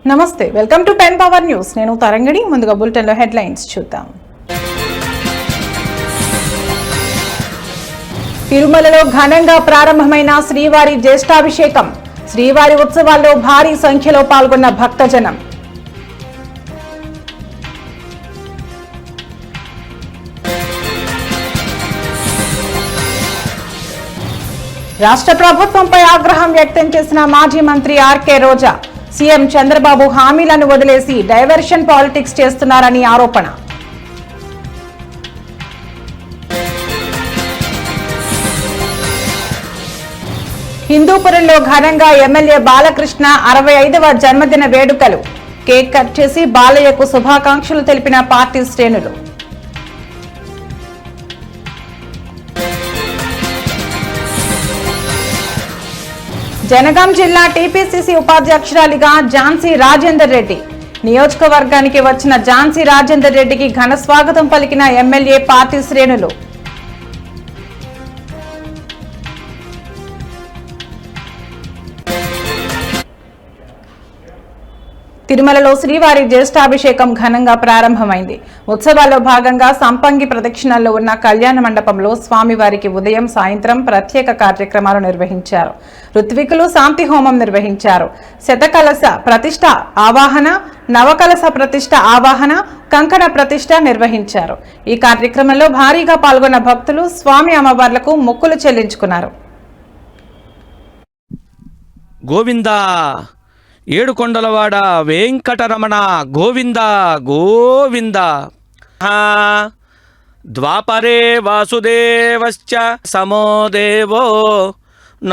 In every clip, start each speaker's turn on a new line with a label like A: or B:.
A: నమస్తే, welcome to pen power news. నేను తరంగిణి. ముందుగా బులెటిన్ లో హెడ్లైన్స్ చూద్దాం. తిరుమలలో ఘనంగా ప్రారంభమైన శ్రీవారి జ్యేష్ఠాభిషేకం. శ్రీవారి ఉత్సవాల్లో భారీ సంఖ్యలో పాల్గొన్న భక్తజనం. రాష్ట్ర ప్రభుత్వంపై ఆగ్రహం వ్యక్తం చేసిన మాజీ మంత్రి ఆర్కే రోజా. సీఎం చంద్రబాబు హామీలను వదిలేసి డైవర్షన్ పాలిటిక్స్ చేస్తున్నారని ఆరోపణ. హిందూపురంలో ఘనంగా ఎమ్మెల్యే బాలకృష్ణ 65వ జన్మదిన వేడుకలు. కేక్ కట్ చేసి బాలయ్యకు శుభాకాంక్షలు తెలిపిన పార్టీ శ్రేణులు. జనగాం జిల్లా టీపీసీసీ ఉపాధ్యక్షురాలిగా ఝాన్సీ రాజేందర్ రెడ్డి. నియోజకవర్గానికి వచ్చిన ఝాన్సీ రాజేందర్ రెడ్డికి ఘన స్వాగతం పలికిన ఎమ్మెల్యే పార్టీ శ్రేణులు. తిరుమలలో శ్రీవారి జ్యేష్ఠాభిషేకం ఘనంగా ప్రారంభమైంది. ఉత్సవాల్లో భాగంగా సంపంగి ప్రదక్షిణల్లో ఉన్న కళ్యాణ మండపంలో స్వామివారికి ఉదయం సాయంత్రం ప్రత్యేక కార్యక్రమాలు నిర్వహించారు. ఋత్వికులు శాంతి హోమం నిర్వహించారు. శతకలశ ప్రతిష్ఠ ఆవాహన, నవకలశ ప్రతిష్ఠ ఆవాహన, కంకణ ప్రతిష్ఠ నిర్వహించారు. ఈ కార్యక్రమంలో భారీగా పాల్గొన్న భక్తులు స్వామి అమ్మవార్లకు మొక్కులు చెల్లించుకున్నారు.
B: గోవిందా ఏడుకొండలవాడ వెంకటరమణ గోవింద గోవింద. ద్వాపరే వాసుదేవశ్చ సమో దేవో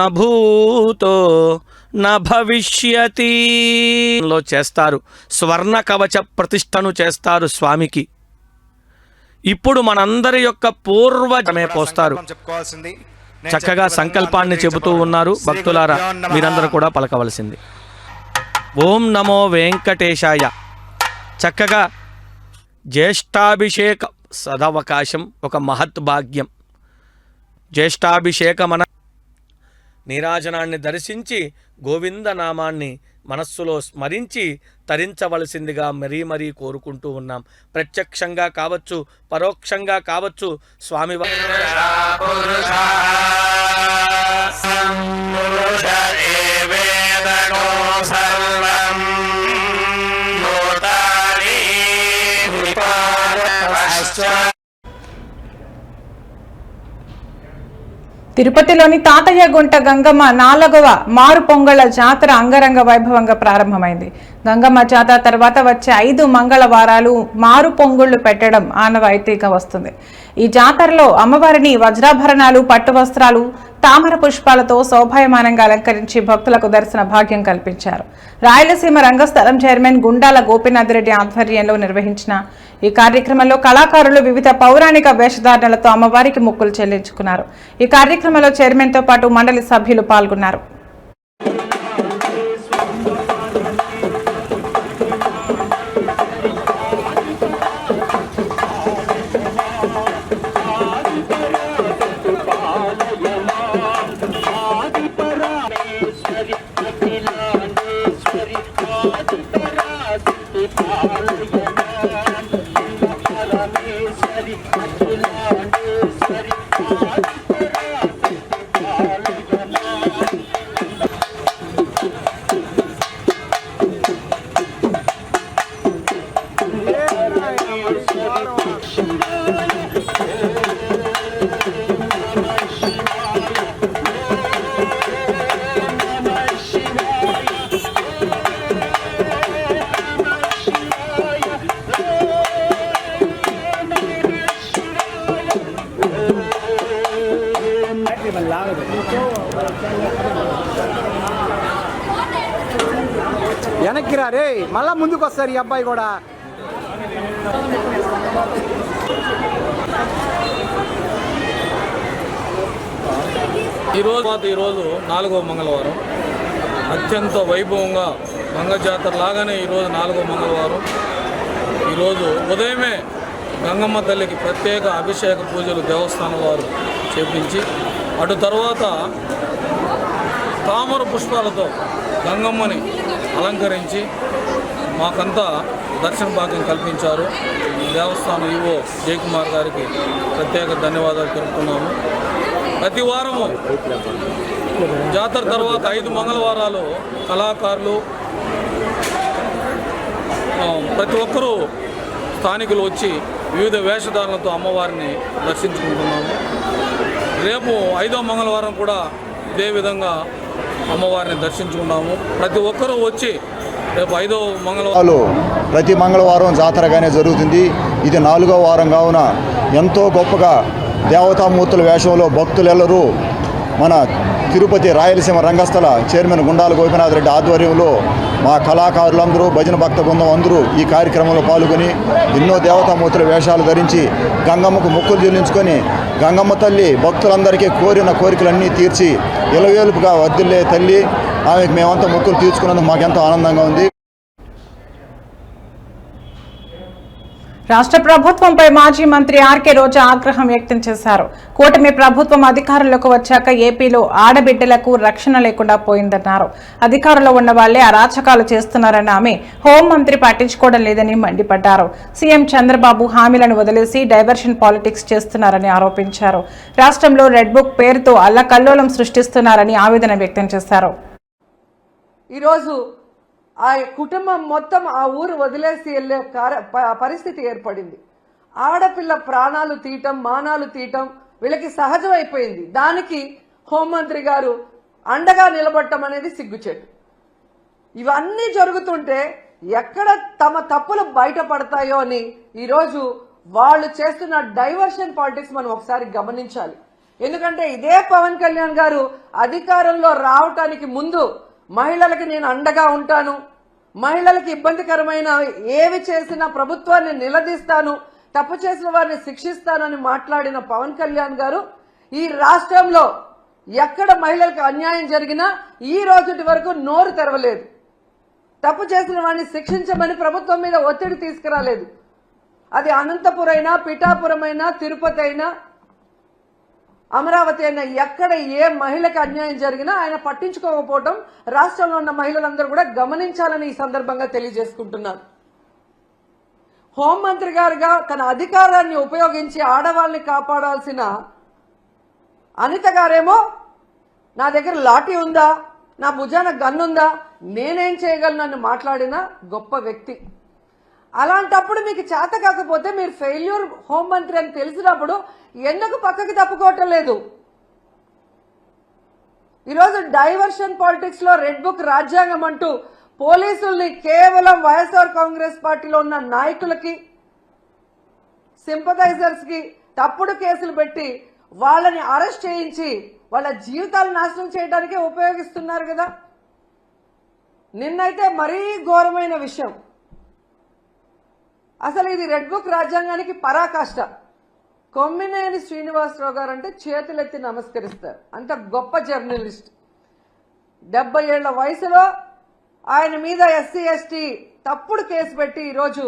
B: నభూతో నభవిష్యతి లో చేస్తారు. స్వర్ణ కవచ ప్రతిష్టను చేస్తారు స్వామికి. ఇప్పుడు మనందరి యొక్క పూర్వజమే పోస్తారు. చక్కగా సంకల్పాన్ని చెబుతూ ఉన్నారు. భక్తులారా, మీరందరూ కూడా పలకవలసింది. ఓం నమో వెంకటేశాయ. చక్కగా జ్యేష్ఠాభిషేక సదవకాశం ఒక మహత్ భాగ్యం. జ్యేష్ఠాభిషేకమన నీరాజనాన్ని దర్శించి గోవింద నామాన్ని మనస్సులో స్మరించి తరించవలసిందిగా మరీ కోరుకుంటూ ఉన్నాం. ప్రత్యక్షంగా కావచ్చు, పరోక్షంగా కావచ్చు, స్వామి
A: తిరుపతిలోని తాతయ్య గుంట గంగమ్మ 4వ మారు పొంగళ జాతర అంగరంగ వైభవంగా ప్రారంభమైంది. గంగమ్మ జాతర తర్వాత వచ్చే 5 మంగళవారాలు మారు పొంగుళ్లు పెట్టడం ఆనవాయితీగా వస్తుంది. ఈ జాతరలో అమ్మవారిని వజ్రాభరణాలు, పట్టు వస్త్రాలు, తామర పుష్పాలతో శోభాయమానంగా అలంకరించి భక్తులకు దర్శన భాగ్యం కల్పించారు. రాయలసీమ రంగస్థలం చైర్మన్ గుండాల గోపీనాథ్ రెడ్డి ఆధ్వర్యంలో నిర్వహించిన ఈ కార్యక్రమంలో కళాకారులు వివిధ పౌరాణిక వేషధారణలతో అమ్మవారికి మొక్కులు చెల్లించుకున్నారు. ఈ కార్యక్రమంలో చైర్మన్తో పాటు మండలి సభ్యులు పాల్గొన్నారు.
C: వెనక్కి రా రే, మళ్ళా ముందుకు వస్తారు ఈ అబ్బాయి కూడా.
D: ఈరోజు 4వ మంగళవారం అత్యంత వైభవంగా గంగ జాతర లాగానే ఈరోజు 4వ మంగళవారం. ఈరోజు ఉదయమే గంగమ్మ తల్లికి ప్రత్యేక అభిషేక పూజలు దేవస్థానం వారు చేపించి అటు తర్వాత తామర పుష్పాలతో గంగమ్మని అలంకరించి మాకంతా దర్శన భాగ్యం కల్పించారు. దేవస్థానం ఈవో జయకుమార్ గారికి ప్రత్యేక ధన్యవాదాలు తెలుపుతున్నాము. ప్రతి వారము జాతర తర్వాత 5 మంగళవారాలు కళాకారులు ప్రతి ఒక్కరూ స్థానికులు వచ్చి వివిధ వేషధారణలతో అమ్మవారిని దర్శించుకుంటున్నాము. రేపు 5వ మంగళవారం కూడా ఇదే విధంగా అమ్మవారిని దర్శించుకున్నాము. ప్రతి ఒక్కరూ వచ్చి రేపు 5వ మంగళవారం
E: ప్రతి మంగళవారం జాతరగానే జరుగుతుంది. ఇది 4వ వారం కావున ఎంతో గొప్పగా దేవతామూర్తుల వేషంలో భక్తులెల్లరూ మన తిరుపతి రాయలసీమ రంగస్థల చైర్మన్ గుండాల గోపినాథ్ రెడ్డి ఆధ్వర్యంలో మా కళాకారులందరూ భజన భక్త బృందం అందరూ ఈ కార్యక్రమంలో పాల్గొని ఎన్నో దేవతామూర్తుల వేషాలు ధరించి గంగమ్మకు మొక్కులు చెల్లించుకొని గంగమ్మ తల్లి భక్తులందరికీ కోరిన కోరికలన్నీ తీర్చి ఇలవేలుపుగా వర్ధిల్లే తల్లి. ఆమెకు మేమంతా మొక్కులు తీర్చుకున్నందుకు మాకెంతో ఆనందంగా ఉంది.
A: రాష్ట్ర ప్రభుత్వంపై మాజీ మంత్రి ఆర్కే రోజా ఆగ్రహం వ్యక్తం చేశారు. కూటమి ప్రభుత్వం అధికారంలోకి వచ్చాక ఏపీలో ఆడబిడ్డలకు రక్షణ లేకుండా పోయిందన్నారు. అధికారంలో ఉన్న వాళ్లే అరాచకాలు చేస్తున్నారన్న ఆమె హోంమంత్రి పట్టించుకోవడం లేదని మండిపడ్డారు. సీఎం చంద్రబాబు హామీలను వదిలేసి డైవర్షన్ పాలిటిక్స్ చేస్తున్నారని ఆరోపించారు. రాష్ట్రంలో రెడ్ బుక్ పేరుతో అల్లకల్లోలం సృష్టిస్తున్నారని ఆవేదన వ్యక్తం చేశారు.
F: ఈరోజు ఆ కుటుంబం మొత్తం ఆ ఊరు వదిలేసి వెళ్ళే పరిస్థితి ఏర్పడింది. ఆడపిల్ల ప్రాణాలు తీయటం, మానాలు తీయటం వీళ్ళకి సహజమైపోయింది. దానికి హోంమంత్రి గారు అండగా నిలబడటం అనేది సిగ్గుచేటు. ఇవన్నీ జరుగుతుంటే ఎక్కడ తమ తప్పులు బయటపడతాయో అని ఈరోజు వాళ్ళు చేస్తున్న డైవర్షన్ పాలిటిక్స్ మనం ఒకసారి గమనించాలి. ఎందుకంటే ఇదే పవన్ కళ్యాణ్ గారు అధికారంలో రావటానికి ముందు మహిళలకి నేను అండగా ఉంటాను, మహిళలకి ఇబ్బందికరమైన ఏవి చేసినా ప్రభుత్వాన్ని నిలదీస్తాను, తప్పు చేసిన వారిని శిక్షిస్తానని మాట్లాడిన పవన్ కళ్యాణ్ గారు ఈ రాష్ట్రంలో ఎక్కడ మహిళలకు అన్యాయం జరిగినా ఈ రోజుటి వరకు నోరు తెరవలేదు. తప్పు చేసిన వారిని శిక్షించమని ప్రభుత్వం మీద ఒత్తిడి తీసుకురాలేదు. అది అనంతపురం అయినా, పిఠాపురం అయినా, తిరుపతి అయినా, అమరావతి అయినా ఎక్కడ ఏ మహిళకి అన్యాయం జరిగినా ఆయన పట్టించుకోకపోవడం రాష్ట్రంలో ఉన్న మహిళలందరూ కూడా గమనించాలని ఈ సందర్భంగా తెలియజేసుకుంటున్నారు. హోంమంత్రి గారుగా తన అధికారాన్ని ఉపయోగించి ఆడవాళ్ళని కాపాడాల్సిన అనిత గారేమో నా దగ్గర లాఠీ ఉందా, నా భుజాన గన్నుందా, నేనేం చేయగలను మాట్లాడిన గొప్ప వ్యక్తి. అలాంటప్పుడు మీకు చేత కాకపోతే మీరు ఫెయిల్యూర్ హోంమంత్రి అని తెలిసినప్పుడు ఎందుకు పక్కకి తప్పుకోవటం లేదు? ఈరోజు డైవర్షన్ పాలిటిక్స్ లో రెడ్ బుక్ రాజ్యాంగం అంటూ పోలీసుల్ని కేవలం వైఎస్ఆర్ కాంగ్రెస్ పార్టీలో ఉన్న నాయకులకి, సింపథైజర్స్ కి తప్పుడు కేసులు పెట్టి వాళ్ళని అరెస్ట్ చేయించి వాళ్ళ జీవితాలు నాశనం చేయడానికే ఉపయోగిస్తున్నారు కదా. నిన్నైతే మరీ ఘోరమైన విషయం. అసలు ఇది రెడ్ బుక్ రాజ్యాంగానికి పరాకాష్ట. కొమ్మినేని శ్రీనివాసరావు గారు అంటే చేతులెత్తి నమస్కరిస్తారు. అంత గొప్ప జర్నలిస్ట్. 70 ఏళ్ల వయసులో ఆయన మీద ఎస్సీ ఎస్టీ తప్పుడు కేసు పెట్టి ఈరోజు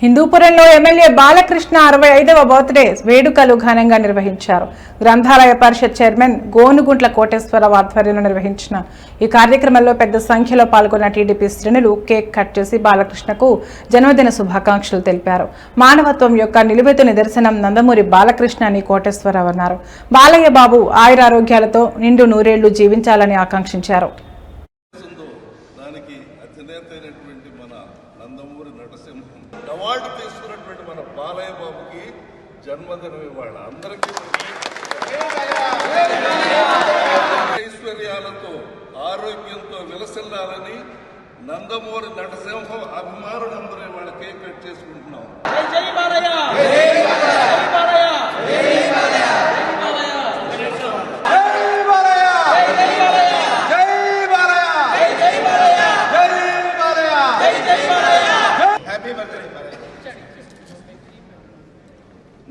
A: హిందూపురంలో ఎమ్మెల్యే బాలకృష్ణ 65వ బర్త్డే వేడుకలు ఘనంగా నిర్వహించారు. గ్రంథాలయ పరిషత్ చైర్మన్ గోనుగుంట్ల కోటేశ్వరరావు ఆధ్వర్యంలో నిర్వహించిన ఈ కార్యక్రమంలో పెద్ద సంఖ్యలో పాల్గొన్న టీడీపీ శ్రేణులు కేక్ కట్ చేసి బాలకృష్ణకు జన్మదిన శుభాకాంక్షలు తెలిపారు. మానవత్వం యొక్క నిలువెత్తు నిదర్శనం నందమూరి బాలకృష్ణ అని కోటేశ్వరరావు అన్నారు. బాలయ్య బాబు ఆయురారోగ్యాలతో నిండు నూరేళ్లు జీవించాలని ఆకాంక్షించారు.
G: అవార్డు తీసుకున్నటువంటి మన బాలయ్య బాబుకి జన్మదినం ఇవాళ. అందరికీ ఐశ్వర్యాలతో ఆరోగ్యంతో విలసిల్లాలని నందమూరి నటసింహం అభిమానులందరూ ఇవాళ కేక్ కట్ చేసుకుంటున్నాం.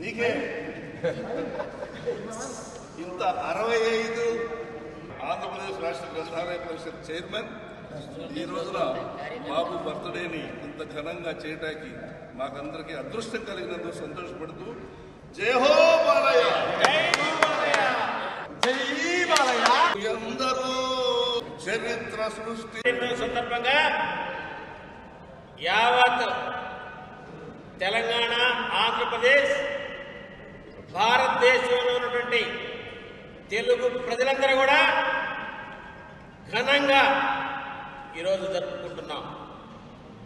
G: నీకే ఇంత 65 ఆంధ్రప్రదేశ్ రాష్ట్ర గ్రంథాలయ పరిషత్ చైర్మన్ ఈ రోజున బాబు బర్త్డేని ఇంత ఘనంగా చేయడానికి మాకందరికీ అదృష్టం కలిగినందుకు సంతోషపడుతూ జై హో బాలయ్య, జై బాలయ్య, అందరూ చరిత్ర సృష్టి
H: సందర్భంగా యావత్ తెలంగాణ, ఆంధ్రప్రదేశ్, భారతదేశంలో ఉన్నటువంటి తెలుగు ప్రజలందరూ కూడా ఘనంగా ఈరోజు జరుపుకుంటున్నాం.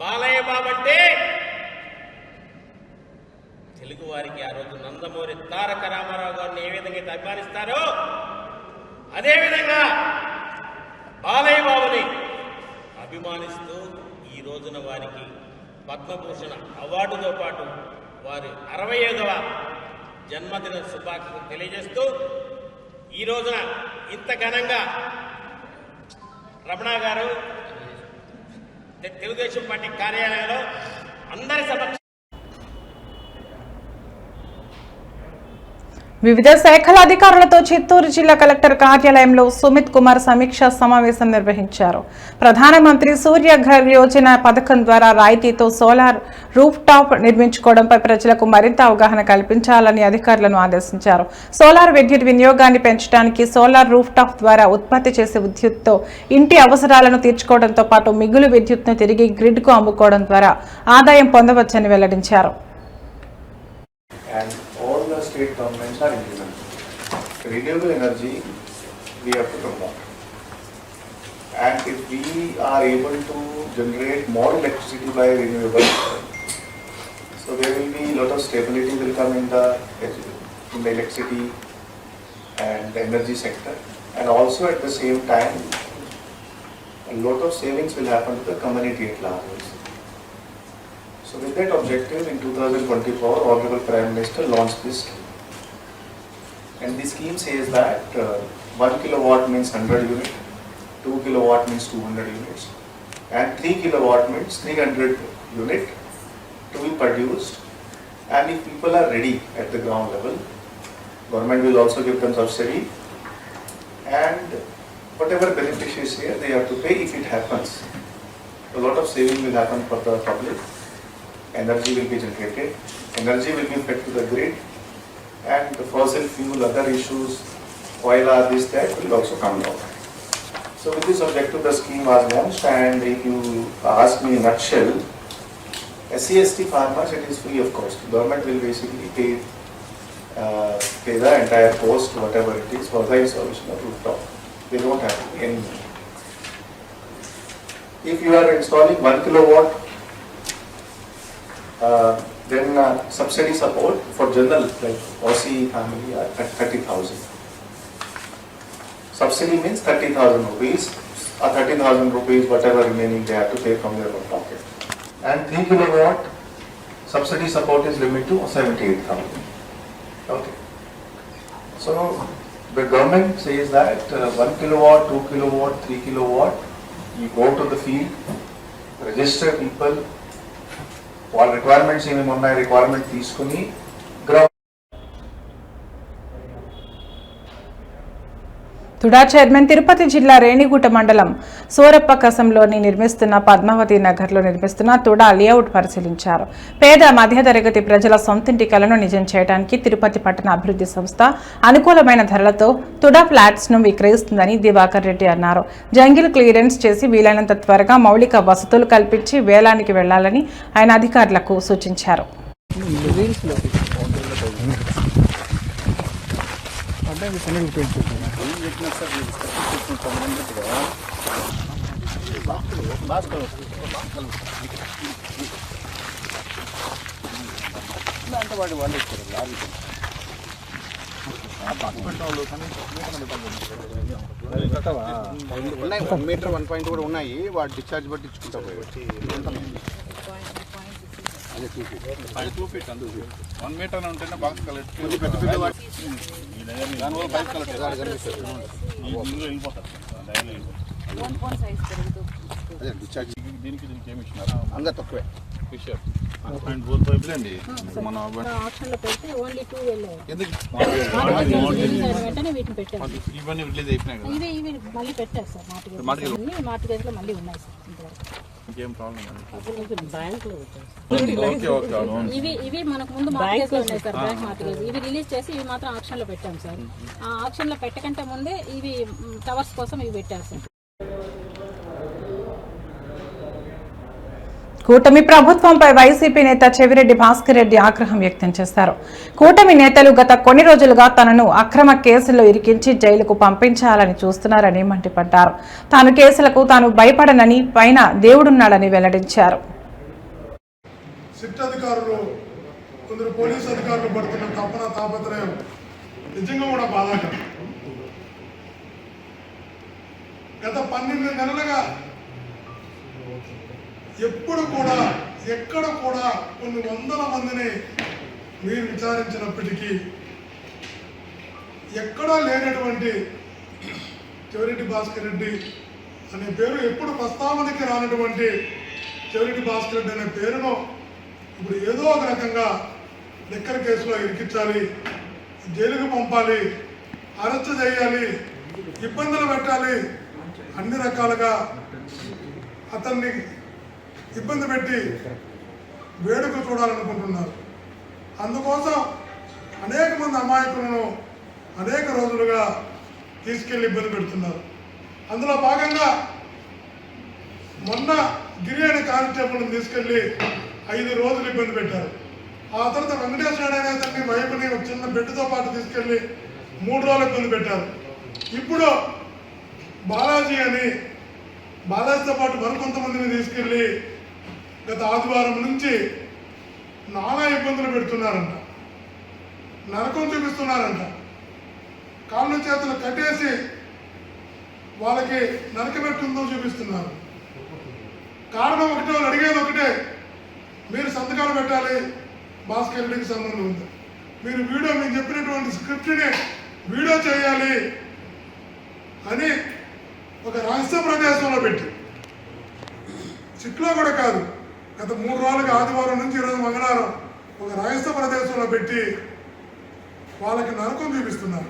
H: బాలయ్య బాబు అంటే తెలుగు వారికి ఆ రోజు నందమూరి తారక రామారావు గారిని ఏ విధంగా అయితే అభిమానిస్తారో అదేవిధంగా బాలయ్య బాబుని అభిమానిస్తూ ఈ రోజున వారికి పద్మభూషణ అవార్డుతో పాటు వారి 65వ జన్మదిన శుభాకాంక్షలు తెలియజేస్తూ ఈ రోజున ఇంత ఘనంగా రమణ గారు తెలుగుదేశం పార్టీ కార్యాలయంలో అందరి సమక్ష
A: వివిధ శాఖల అధికారులతో చిత్తూరు జిల్లా కలెక్టర్ కార్యాలయంలో సుమిత్ కుమార్ సమీక్షా సమావేశం నిర్వహించారు. ప్రధానమంత్రి సూర్యఘర్ యోజన పథకం ద్వారా రాయితీతో సోలార్ రూఫ్ టాప్ నిర్మించుకోవడంపై ప్రజలకు మరింత అవగాహన కల్పించాలని అధికారులను ఆదేశించారు. సోలార్ విద్యుత్ వినియోగాన్ని పెంచడానికి సోలార్ రూఫ్ టాప్ ద్వారా ఉత్పత్తి చేసే విద్యుత్తో ఇంటి అవసరాలను తీర్చుకోవడంతో పాటు మిగులు విద్యుత్ను తిరిగి గ్రిడ్కు అమ్ముకోవడం ద్వారా ఆదాయం పొందవచ్చని వెల్లడించారు.
I: And all the state governments are implementing. Renewable energy we have to promote. And if we are able to generate more electricity by renewable, so there will be a lot of stability will come in the electricity and the energy sector. And also at the same time, a lot of savings will happen to the community at large. So with that objective, in 2024, Honorable Prime Minister launched this scheme. And the scheme says that 1 kilowatt means 100 units, 2 kilowatt means 200 units, and 3 kilowatt means 300 units to be produced. And if people are ready at the ground level, government will also give them subsidy. And whatever beneficiaries here, they have to pay if it happens. A lot of saving will happen for the public. Energy will be generated, energy will be fed to the grid, and the fossil fuel, other issues, oil, this, that will also come down. So with this objective, the scheme was launched, and if you ask me in a nutshell, SC/ST farmers, it is free of cost. Government will basically pay the entire cost, whatever it is, for the installation of rooftop. They don't have to pay any money. If you are installing 1 kilowatt, then subsidy support for general like Aussie family are at 30,000. Subsidy means 30,000 rupees or 13,000 rupees, whatever remaining they have to pay from their own pocket. And 3 kilowatt subsidy support is limited to 78,000. Okay. So the government says that 1 kilowatt, 2 kilowatt, 3 kilowatt, you go to the field, register people. వాళ్ళ requirements ఏమేమి ఉన్నాయి, requirement తీసుకుని
A: TUDA chairman Tirupati జిల్లా రేణిగుంట మండలం సూరప్పకసంలోని నిర్మిస్తున్న పద్మావతి నగర్లో నిర్మిస్తున్న TUDA layout పరిశీలించారు. పేద మధ్యతరగతి ప్రజల సొంతింటి కలను నిజం చేయడానికి తిరుపతి పట్టణ అభివృద్ధి సంస్థ అనుకూలమైన ధరలతో తుడా ఫ్లాట్స్ ను విక్రయిస్తుందని దివాకర్ రెడ్డి అన్నారు. జంగిల్ క్లియరెన్స్ చేసి వీలైనంత త్వరగా మౌలిక వసతులు కల్పించి వేలానికి వెళ్లాలని ఆయన అధికారులకు సూచించారు.
C: ఉన్నాయి 1 మీటర్ 1 కూడా ఉన్నాయి. వాడు డిశ్చార్జ్ బట్టి ఇచ్చుకుంటా పోయి అదే 2 ఫీట్ 1 మీటర్ ఉంటేనే బాక్స్ కలెక్ట్ పెద్ద పెద్ద దానివల్ల బైక్ కలెక్ట్ అదే డిశ్చార్జ్ దీనికి ఏమి ఇచ్చినారు అంగా తక్కువే ఫిషర్ అండ్ బోత్ పైపులు అండి మన
J: ఆప్షన్లో పెడితే ఓన్లీ 2 వెళ్ళాయి.
C: ఎందుకు
J: వెంటనే వీటిని పెట్టారు.
C: ఇవన్నీ రిలీజ్ అయిపోయినాయి కదా.
J: ఇవి మళ్ళీ పెట్టారు సార్. మార్టిగేజ్లో మళ్ళీ ఉన్నాయి సార్.
C: ఇంకేం ప్రాబ్లం
J: బ్యాంకులో
C: ఓకే
J: ఇవి మనకు ముందు మార్టిగేజ్లో ఉన్నాయి సార్. బ్యాంక్ మార్టిగేజ్ ఇవి రిలీజ్ చేసి ఇవి మాత్రం ఆప్షన్లో పెట్టాం సార్. ఆ ఆప్షన్లో పెట్టకంటే ముందే ఇవి టవర్స్ కోసం ఇవి పెట్టారు సార్.
A: కూటమి ప్రభుత్వంపై వైసీపీ నేత చెవిరెడ్డి భాస్కర్ రెడ్డి ఆగ్రహం వ్యక్తం చేశారు. కూటమి నేతలు గత కొన్ని రోజులుగా తనను అక్రమ కేసుల్లో ఇరికించి జైలుకు పంపించాలని చూస్తున్నారని మండిపడ్డారు. తాను కేసులకు తాను భయపడనని పైన దేవుడున్నాడని వెల్లడించారు.
K: సిట్ అధికారులు కొందరు పోలీసు అధికారులు పడుతున్న తపన తాపత్రయం నిజంగా కూడా బాధాకరం. గత 12 నెలలుగా ఎప్పుడు కూడా ఎక్కడ కూడా కొన్ని వందల మందిని మీరు విచారించినప్పటికీ ఎక్కడా లేనటువంటి చెవిరెడ్డి భాస్కర్ రెడ్డి అనే పేరు ఎప్పుడు ప్రస్తావనకి రానటువంటి చెవిరెడ్డి భాస్కర్ రెడ్డి అనే పేరును ఇప్పుడు ఏదో ఒక రకంగా లిక్కర్ కేసులో ఇరికించాలి, జైలుకు పంపాలి, అరెస్ట్ చేయాలి, ఇబ్బందులు పెట్టాలి, అన్ని రకాలుగా అతన్ని ఇబ్బంది పెట్టి వేడుక చూడాలనుకుంటున్నారు. అందుకోసం అనేక మంది అమాయకులను అనేక రోజులుగా తీసుకెళ్లి ఇబ్బంది పెడుతున్నారు. అందులో భాగంగా మొన్న గిరి అనే కానిస్టేబుల్ని తీసుకెళ్లి 5 రోజులు ఇబ్బంది పెట్టారు. ఆ తర్వాత వెంకటేశ్వర అనే అతన్ని వైపుని ఒక చిన్న బెడ్తో పాటు తీసుకెళ్లి 3 రోజులు ఇబ్బంది పెట్టారు. ఇప్పుడు బాలాజీ అని బాలాజీతో పాటు మరికొంతమందిని తీసుకెళ్లి గత ఆదివారం నుంచి నానా ఇబ్బందులు పెడుతున్నారంట, నరకం చూపిస్తున్నారంట. కాళ్ళు చేతులు కట్టేసి వాళ్ళకి నరకబెట్టుందో చూపిస్తున్నారు. కారణం ఒకటే, వాళ్ళు అడిగేది ఒకటే, మీరు సంతకాలు పెట్టాలి, భాస్కర్ రెడ్డికి సంబంధం ఉంది, మీరు మీకు చెప్పినటువంటి స్క్రిప్ట్ని వీడియో చేయాలి అని ఒక రహస్య ప్రదేశంలో పెట్టి, సిట్లో కూడా కాదు, గత 3 రోజులుగా ఆదివారం నుంచి ఈరోజు మంగళవారం ఒక రహస్య ప్రదేశంలో పెట్టి వాళ్ళకి నరకం చూపిస్తున్నారు.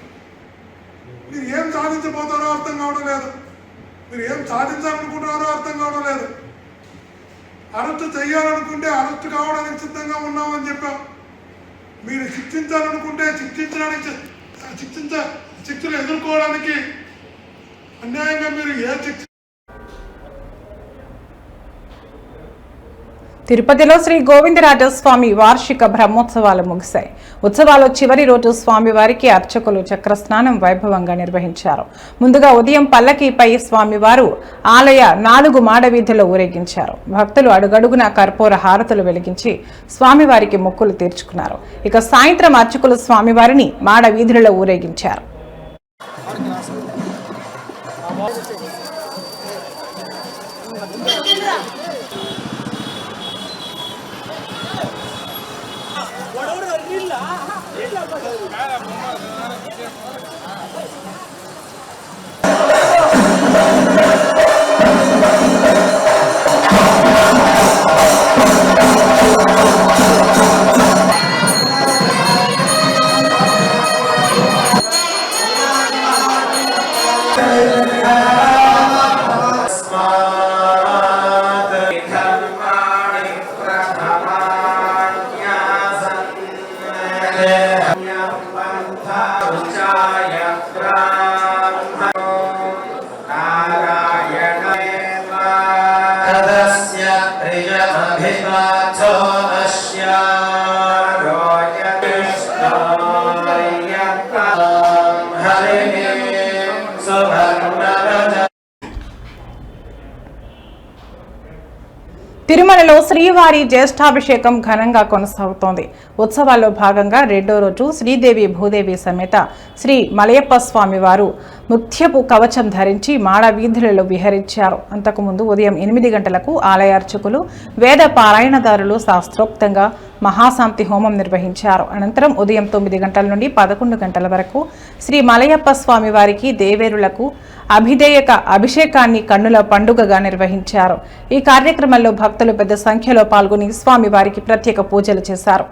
K: మీరు ఏం సాధించబోతారో అర్థం కావడం లేదు, మీరు ఏం సాధించాలనుకుంటున్నారో అర్థం కావడం లేదు. అరెస్ట్ చేయాలనుకుంటే అరెస్ట్ కావడానికి సిద్ధంగా ఉన్నామని చెప్పాం. మీరు శిక్షించాలనుకుంటే శిక్షలు ఎదుర్కోవడానికి అన్యాయంగా మీరు ఏ శిక్ష.
A: తిరుపతిలో శ్రీ గోవిందరాజస్వామి వార్షిక బ్రహ్మోత్సవాలు ముగిశాయి. ఉత్సవాల చివరి రోజు స్వామివారికి అర్చకులు చక్రస్నానం వైభవంగా నిర్వహించారు. ముందుగా ఉదయం పల్లకీపై స్వామివారు ఆలయ 4 మాడవీధుల్లో ఊరేగించారు. భక్తులు అడుగడుగున కర్పూర హారతులు వెలిగించి స్వామివారికి మొక్కులు తీర్చుకున్నారు. ఇక సాయంత్రం అర్చకులు స్వామివారిని మాడవీధులలో ఊరేగించారు. తిరుమలలో శ్రీవారి జ్యేష్ఠాభిషేకం ఘనంగా కొనసాగుతోంది. ఉత్సవాల్లో భాగంగా 2వ రోజు శ్రీదేవి భూదేవి సమేత శ్రీ మలయప్ప స్వామివారు ముత్యపు కవచం ధరించి మాడ వీధులలో విహరించారు. అంతకుముందు ఉదయం 8 గంటలకు ఆలయ అర్చకులు, వేద పారాయణదారులు శాస్త్రోక్తంగా మహాశాంతి హోమం నిర్వహించారు. అనంతరం ఉదయం 9 గంటల నుండి 11 గంటల వరకు శ్రీ మలయప్ప స్వామివారికి దేవేరులకు అభిధేయక అభిషేకాన్ని కన్నుల పండుగగా నిర్వహించారు. ఈ కార్యక్రమంలో భక్తులు పెద్ద సంఖ్యలో పాల్గొని స్వామివారికి ప్రత్యేక పూజలు చేశారు.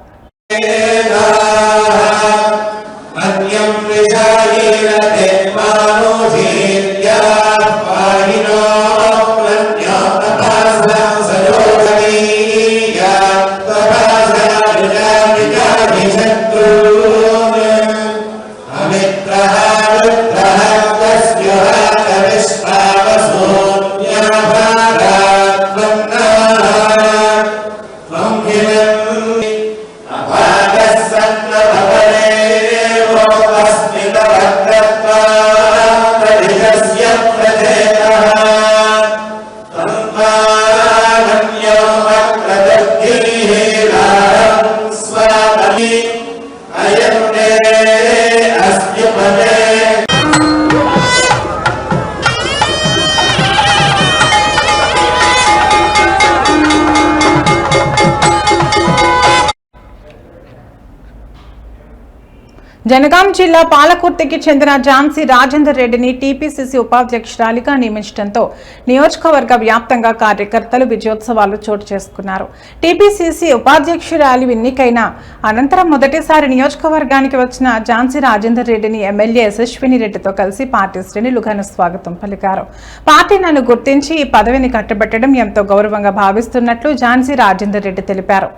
A: జనగాం జిల్లా పాలకుర్తికి చెందిన ఝాన్సీ రాజేందర్ రెడ్డిని టీపీసీసీ ఉపాధ్యక్షురాలిగా నియమించడంతో నియోజకవర్గ వ్యాప్తంగా కార్యకర్తలు విజయోత్సవాలు చోటు చేసుకున్నారు. టీపీసీసీ ఉపాధ్యక్షురాలి ఎన్నికైన అనంతరం మొదటిసారి నియోజకవర్గానికి వచ్చిన ఝాన్సీ రాజేందర్ రెడ్డిని ఎమ్మెల్యే యశస్విని రెడ్డితో కలిసి పార్టీ శ్రేణులు ఘన స్వాగతం పలికారు. పార్టీ నన్ను గుర్తించి ఈ పదవిని కట్టబెట్టడం ఎంతో గౌరవంగా భావిస్తున్నట్లు ఝాన్సీ రాజేందర్ రెడ్డి తెలిపారు.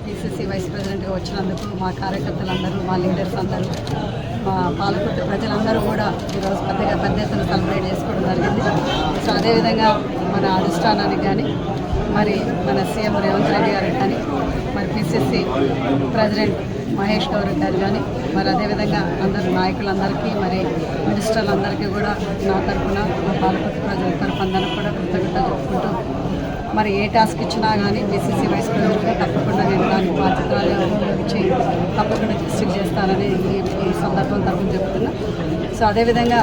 J: పీసీసీ వైస్ ప్రెసిడెంట్గా వచ్చినందుకు మా కార్యకర్తలందరూ, మా లీడర్స్ అందరూ, మా పాలకుర్తి ప్రజలందరూ కూడా ఈరోజు పెద్ద ఎత్తున సెలబ్రేట్ చేసుకోవడం జరిగింది. సో అదేవిధంగా మన అధిష్టానానికి కానీ, మరి మన సీఎం రేవంత్ రెడ్డి గారికి కానీ, మరి పీసీసీ ప్రెసిడెంట్ మహేష్ గౌరవ్ గారు కానీ, మరి అదేవిధంగా అందరు నాయకులందరికీ, మరి మినిస్టర్లందరికీ కూడా నా తరఫున, మా పాలకుర్తి ప్రజల తరఫున అందరికీ కూడా కృతజ్ఞతలు చెప్పుకుంటూ, మరి ఏ టాస్క్ ఇచ్చినా కానీ పీసీసీ వైస్ ప్రెసిడెంట్గా తప్పకుండా నేను దాని బాధ్యతలు ఇచ్చి తప్పకుండా డిస్ట్రిక్ట్ చేస్తానని ఈ సందర్భం తరఫున చెప్తున్నా. సో అదేవిధంగా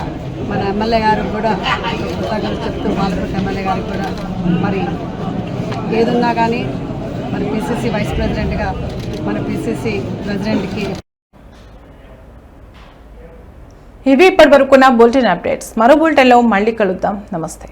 J: మన ఎమ్మెల్యే గారికి కూడా కృతజ్ఞతలు చెప్తూ, పాలకుర్తి ఎమ్మెల్యే గారికి కూడా మరి ఏదున్నా కానీ మరి పీసీసీ వైస్ ప్రెసిడెంట్గా మన పీసీసీ ప్రెసిడెంట్కి.
A: ఇవి ఇప్పటి వరకున్న బులెటిన్ అప్డేట్స్. మరో బులెటిన్లో మళ్ళీ కలుద్దాం. నమస్తే.